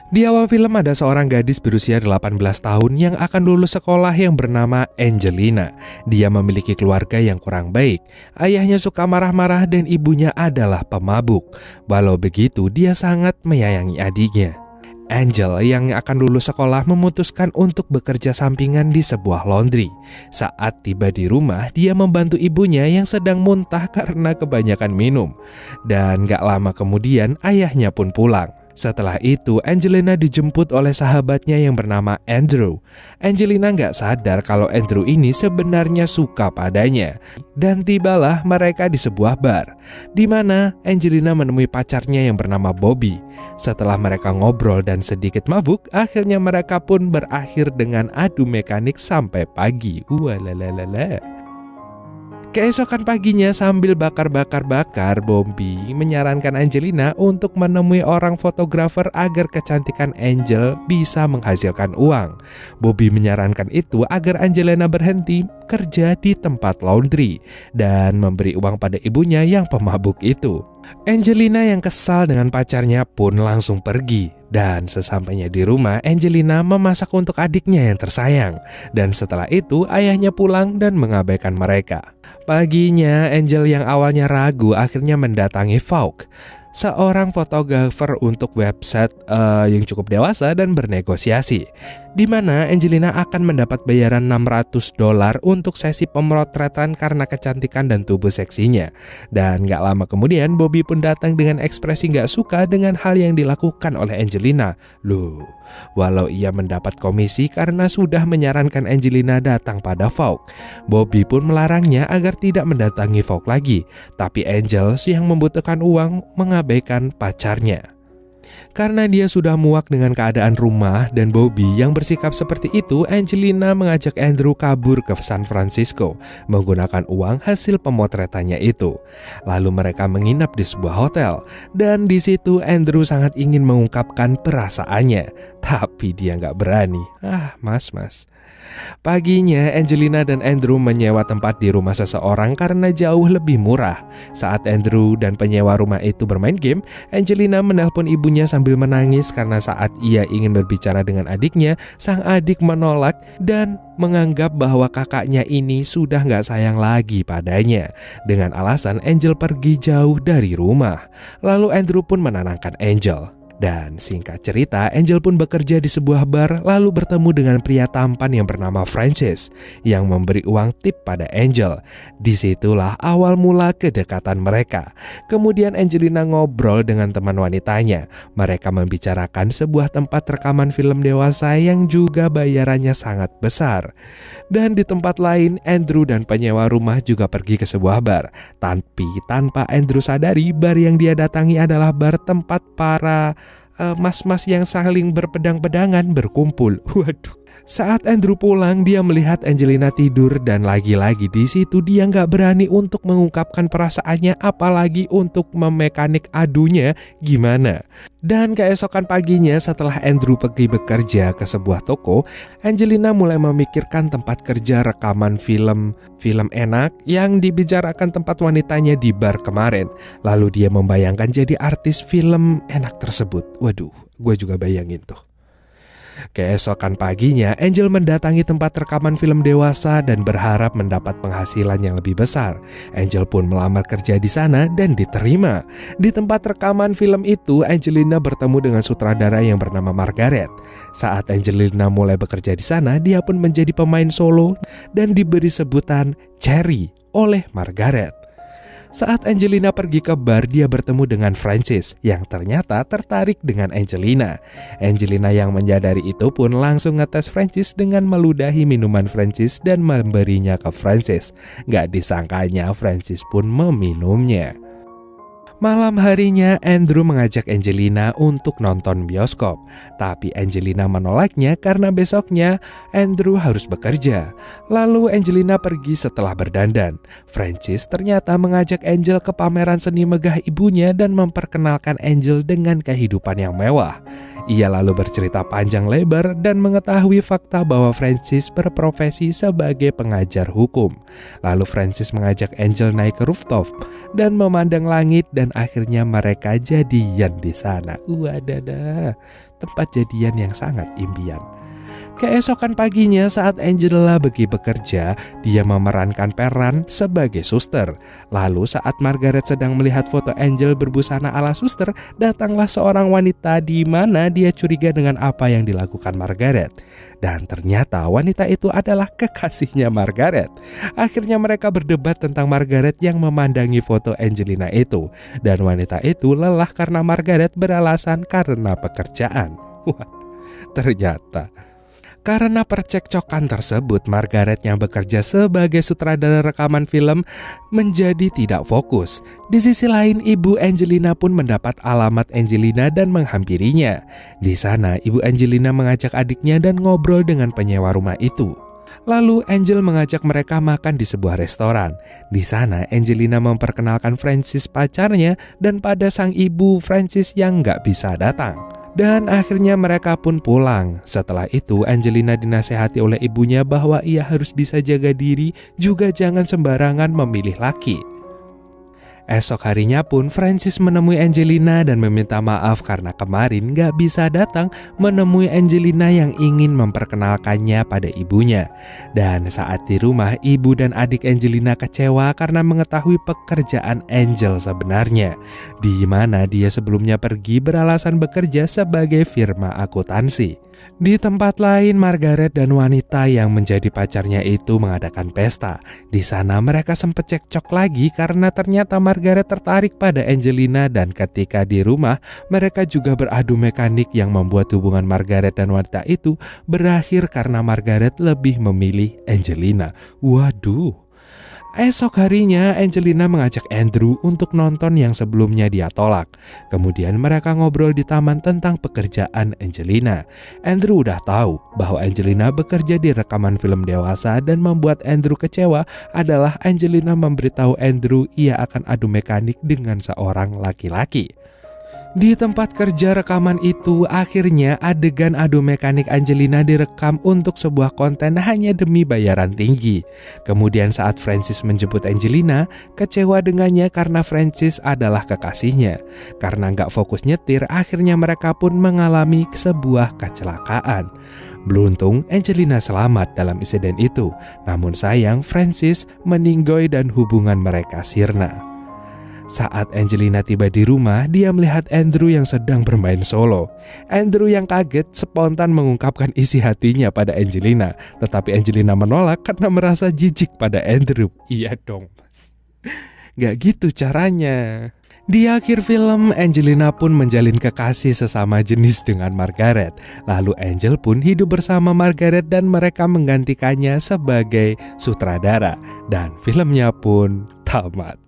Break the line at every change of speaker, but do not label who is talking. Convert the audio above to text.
Di awal film ada seorang gadis berusia 18 tahun yang akan lulus sekolah yang bernama Angelina. Dia memiliki keluarga yang kurang baik. Ayahnya suka marah-marah dan ibunya adalah pemabuk. Walau begitu, dia sangat menyayangi adiknya. Angel yang akan lulus sekolah memutuskan untuk bekerja sampingan di sebuah laundry. Saat tiba di rumah, dia membantu ibunya yang sedang muntah karena kebanyakan minum. Dan gak lama kemudian ayahnya pun pulang. Setelah itu, Angelina dijemput oleh sahabatnya yang bernama Andrew. Angelina gak sadar kalau Andrew ini sebenarnya suka padanya. Dan tibalah mereka di sebuah bar, di mana Angelina menemui pacarnya yang bernama Bobby. Setelah mereka ngobrol dan sedikit mabuk, akhirnya mereka pun berakhir dengan adu mekanik sampai pagi. Walalalala. Keesokan paginya sambil bakar-bakar, Bobby menyarankan Angelina untuk menemui orang fotografer agar kecantikan Angel bisa menghasilkan uang. Bobby menyarankan itu agar Angelina berhenti kerja di tempat laundry dan memberi uang pada ibunya yang pemabuk itu. Angelina yang kesal dengan pacarnya pun langsung pergi. Dan sesampainya di rumah, Angelina memasak untuk adiknya yang tersayang. Dan setelah itu ayahnya pulang dan mengabaikan mereka. Paginya, Angel yang awalnya ragu akhirnya mendatangi Vogue, seorang fotografer untuk website yang cukup dewasa dan bernegosiasi, di mana Angelina akan mendapat bayaran $600 untuk sesi pemotretan karena kecantikan dan tubuh seksinya. Dan gak lama kemudian Bobby pun datang dengan ekspresi gak suka dengan hal yang dilakukan oleh Angelina. Loh, walau ia mendapat komisi karena sudah menyarankan Angelina datang pada Vogue, Bobby pun melarangnya agar tidak mendatangi Vogue lagi. Tapi Angel yang membutuhkan uang mengabaikan pacarnya. Karena dia sudah muak dengan keadaan rumah dan Bobby yang bersikap seperti itu, Angelina mengajak Andrew kabur ke San Francisco menggunakan uang hasil pemotretannya itu. Lalu mereka menginap di sebuah hotel, dan di situ Andrew sangat ingin mengungkapkan perasaannya, tapi dia nggak berani. Mas. Paginya, Angelina dan Andrew menyewa tempat di rumah seseorang karena jauh lebih murah. Saat Andrew dan penyewa rumah itu bermain game, Angelina menelpon ibunya sambil menangis karena saat ia ingin berbicara dengan adiknya, sang adik menolak dan menganggap bahwa kakaknya ini sudah gak sayang lagi padanya. Dengan alasan Angel pergi jauh dari rumah. Lalu Andrew pun menenangkan Angel. Dan singkat cerita, Angel pun bekerja di sebuah bar lalu bertemu dengan pria tampan yang bernama Francis yang memberi uang tip pada Angel. Disitulah awal mula kedekatan mereka. Kemudian Angelina ngobrol dengan teman wanitanya. Mereka membicarakan sebuah tempat rekaman film dewasa yang juga bayarannya sangat besar. Dan di tempat lain, Andrew dan penyewa rumah juga pergi ke sebuah bar. Tapi tanpa Andrew sadari, bar yang dia datangi adalah bar tempat para mas-mas yang saling berpedang-pedangan berkumpul. Waduh. Saat Andrew pulang, dia melihat Angelina tidur dan lagi-lagi di situ dia nggak berani untuk mengungkapkan perasaannya, apalagi untuk memekanik adunya gimana. Dan keesokan paginya setelah Andrew pergi bekerja ke sebuah toko, Angelina mulai memikirkan tempat kerja rekaman film enak yang dibicarakan tempat wanitanya di bar kemarin. Lalu dia membayangkan jadi artis film enak tersebut. Waduh, gue juga bayangin tuh. Keesokan paginya, Angel mendatangi tempat rekaman film dewasa dan berharap mendapat penghasilan yang lebih besar. Angel pun melamar kerja di sana dan diterima. Di tempat rekaman film itu, Angelina bertemu dengan sutradara yang bernama Margaret. Saat Angelina mulai bekerja di sana, dia pun menjadi pemain solo dan diberi sebutan Cherry oleh Margaret. Saat Angelina pergi ke bar, dia bertemu dengan Francis yang ternyata tertarik dengan Angelina. Angelina yang menyadari itu pun langsung ngetes Francis dengan meludahi minuman Francis dan memberinya ke Francis. Gak disangkanya Francis pun meminumnya. Malam harinya, Andrew mengajak Angelina untuk nonton bioskop. Tapi Angelina menolaknya karena besoknya Andrew harus bekerja. Lalu Angelina pergi setelah berdandan. Francis ternyata mengajak Angel ke pameran seni megah ibunya dan memperkenalkan Angel dengan kehidupan yang mewah. Ia lalu bercerita panjang lebar dan mengetahui fakta bahwa Francis berprofesi sebagai pengajar hukum. Lalu Francis mengajak Angel naik ke rooftop dan memandang langit dan akhirnya mereka jadian di sana. Wadadah, tempat jadian yang sangat impian. Keesokan paginya saat Angela pergi bekerja, dia memerankan peran sebagai suster. Lalu saat Margaret sedang melihat foto Angel berbusana ala suster, datanglah seorang wanita di mana dia curiga dengan apa yang dilakukan Margaret. Dan ternyata wanita itu adalah kekasihnya Margaret. Akhirnya mereka berdebat tentang Margaret yang memandangi foto Angelina itu. Dan wanita itu lelah karena Margaret beralasan karena pekerjaan. Wah, ternyata karena percekcokan tersebut, Margaret yang bekerja sebagai sutradara rekaman film menjadi tidak fokus. Di sisi lain, ibu Angelina pun mendapat alamat Angelina dan menghampirinya. Di sana, ibu Angelina mengajak adiknya dan ngobrol dengan penyewa rumah itu. Lalu Angel mengajak mereka makan di sebuah restoran. Di sana, Angelina memperkenalkan Francis pacarnya dan pada sang ibu Francis yang nggak bisa datang. Dan akhirnya mereka pun pulang. Setelah itu Angelina dinasehati oleh ibunya bahwa ia harus bisa jaga diri, juga jangan sembarangan memilih laki. Esok harinya pun Francis menemui Angelina dan meminta maaf karena kemarin gak bisa datang menemui Angelina yang ingin memperkenalkannya pada ibunya. Dan saat di rumah, ibu dan adik Angelina kecewa karena mengetahui pekerjaan Angel sebenarnya, di mana dia sebelumnya pergi beralasan bekerja sebagai firma akuntansi. Di tempat lain, Margaret dan wanita yang menjadi pacarnya itu mengadakan pesta. Di sana mereka sempat cekcok lagi karena ternyata Margaret tertarik pada Angelina dan ketika di rumah mereka juga beradu mekanik yang membuat hubungan Margaret dan wanita itu berakhir karena Margaret lebih memilih Angelina. Waduh. Esok harinya Angelina mengajak Andrew untuk nonton yang sebelumnya dia tolak. Kemudian mereka ngobrol di taman tentang pekerjaan Angelina. Andrew udah tahu bahwa Angelina bekerja di rekaman film dewasa dan membuat Andrew kecewa adalah Angelina memberitahu Andrew ia akan adu mekanik dengan seorang laki-laki. Di tempat kerja rekaman itu, akhirnya adegan adu mekanik Angelina direkam untuk sebuah konten hanya demi bayaran tinggi. Kemudian saat Francis menjemput Angelina, kecewa dengannya karena Francis adalah kekasihnya. Karena nggak fokus nyetir, akhirnya mereka pun mengalami sebuah kecelakaan. Beruntung Angelina selamat dalam insiden itu, namun sayang Francis meninggoy dan hubungan mereka sirna. Saat Angelina tiba di rumah, dia melihat Andrew yang sedang bermain solo. Andrew yang kaget spontan mengungkapkan isi hatinya pada Angelina, tetapi Angelina menolak karena merasa jijik pada Andrew. Iya dong mas, gak gitu caranya. Di akhir film, Angelina pun menjalin kekasih sesama jenis dengan Margaret. Lalu Angel pun hidup bersama Margaret dan mereka menggantikannya sebagai sutradara. Dan filmnya pun tamat.